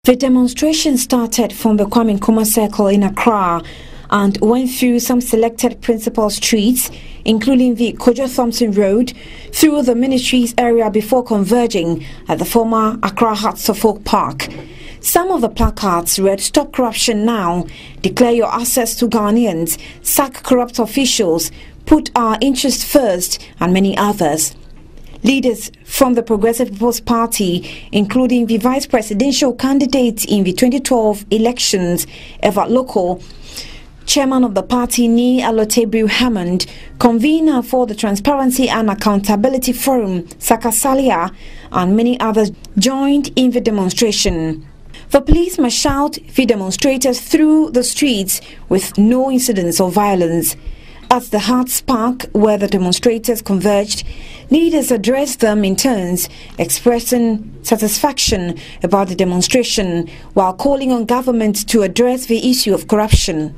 The demonstration started from the Kwame Nkrumah Circle in Accra and went through some selected principal streets, including the Kojo Thompson Road, through the ministry's area before converging at the former Accra Hearts of Oak Park. Some of the placards read "Stop Corruption Now," "Declare Your Access to Ghanaians," "Sack Corrupt Officials," "Put Our Interests First," and many others. Leaders from the Progressive People's Party, including the vice presidential candidate in the 2012 elections, Eva Loko, chairman of the party, Ni Alotebriu Hammond, convener for the Transparency and Accountability Forum, Saka Salia, and many others joined in the demonstration. The police marshaled the demonstrators through the streets with no incidents of violence. At the Hearts Park, where the demonstrators converged, leaders addressed them in turns, expressing satisfaction about the demonstration while calling on government to address the issue of corruption.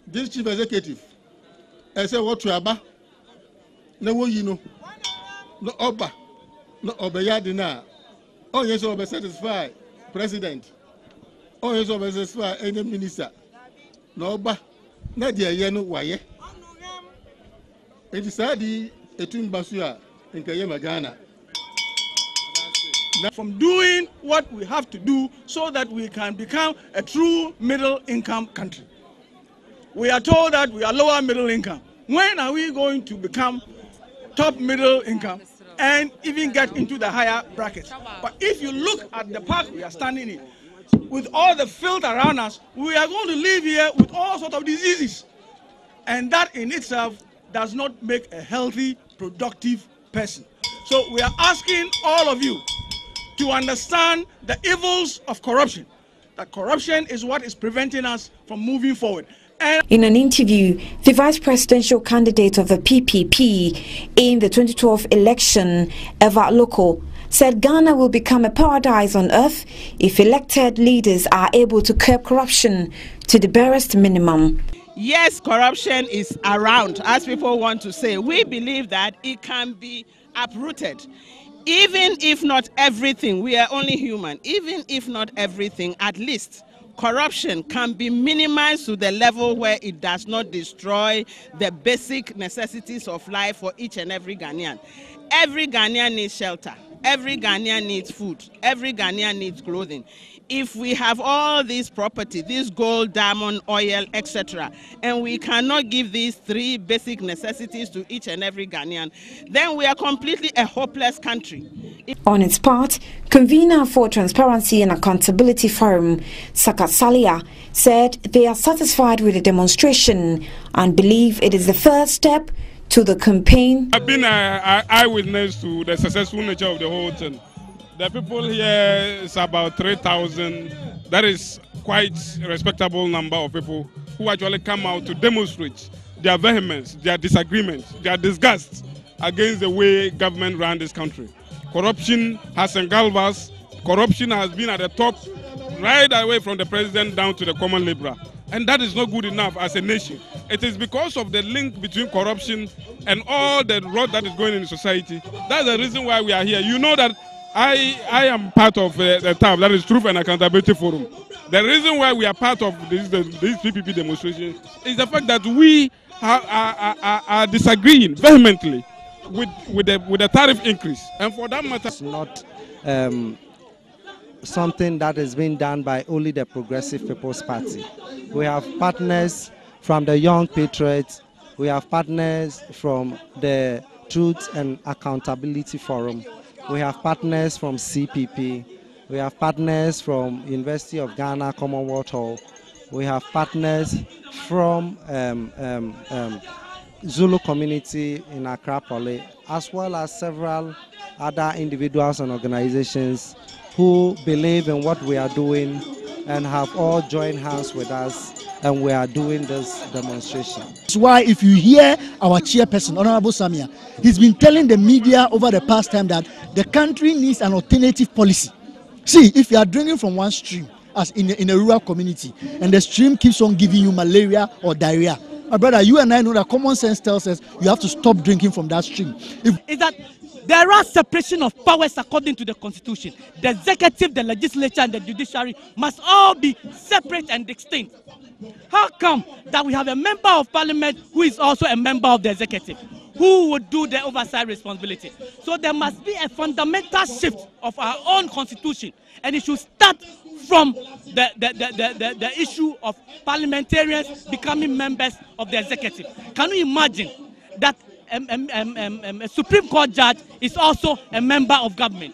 This chief executive, I said, what you about? No, you know, no Oba, no Obayadina. Oh, yes, Oba satisfied, President. Oh, yes, Oba satisfied, any minister. No Oba, not the Yano Waye. It is Sadi, a twin Basua in Kayama, Ghana. From doing what we have to do so that we can become a true middle income country. We are told that we are lower middle income. When are we going to become top middle income and even get into the higher brackets? But if you look at the park we are standing in, with all the filth around us, we are going to live here with all sorts of diseases. And that in itself does not make a healthy, productive person. So we are asking all of you to understand the evils of corruption. That corruption is what is preventing us from moving forward. In an interview, the vice presidential candidate of the PPP in the 2012 election, Eva Loko, said Ghana will become a paradise on earth if elected leaders are able to curb corruption to the barest minimum. Yes, corruption is around, as people want to say. We believe that it can be uprooted. Even if not everything, we are only human, even if not everything, at least corruption can be minimized to the level where it does not destroy the basic necessities of life for each and every Ghanaian. Every Ghanaian needs shelter. Every Ghanaian needs food. Every Ghanaian needs clothing. If we have all these property, this gold, diamond, oil, etc., and we cannot give these three basic necessities to each and every Ghanaian, then we are completely a hopeless country. On its part, convener for Transparency and Accountability Forum, Saka Salia, said they are satisfied with the demonstration and believe it is the first step to the campaign. I've been an eyewitness to the successful nature of the whole thing. The people here is about 3,000. That is quite a respectable number of people who actually come out to demonstrate their vehemence, their disagreement, their disgust against the way government ran this country. Corruption has engulfed us. Corruption has been at the top, right away from the president down to the common laborer. And that is not good enough as a nation. It is because of the link between corruption and all the rot that is going in society. That's the reason why we are here. You know that I am part of the TAF, that is Truth and Accountability Forum. The reason why we are part of this PPP demonstration is the fact that we are disagreeing vehemently with the tariff increase. And for that matter, it's not something that is being done by only the Progressive People's Party. We have partners from the Young Patriots, we have partners from the Truth and Accountability Forum, we have partners from CPP, we have partners from University of Ghana Commonwealth Hall, we have partners from Zulu community in Accra Poly, as well as several other individuals and organizations who believe in what we are doing and have all joined hands with us, and we are doing this demonstration. That's why if you hear our chairperson, Honorable Samia, he's been telling the media over the past time that the country needs an alternative policy. See, if you are drinking from one stream, as in a rural community, and the stream keeps on giving you malaria or diarrhea, my brother, you and I know that common sense tells us you have to stop drinking from that stream. Is that There are separation of powers according to the Constitution. The executive, the legislature, and the judiciary must all be separate and distinct. How come that we have a member of parliament who is also a member of the executive, who would do the oversight responsibility? So there must be a fundamental shift of our own constitution, and it should start from the issue of parliamentarians becoming members of the executive. Can you imagine that a Supreme Court judge is also a member of government?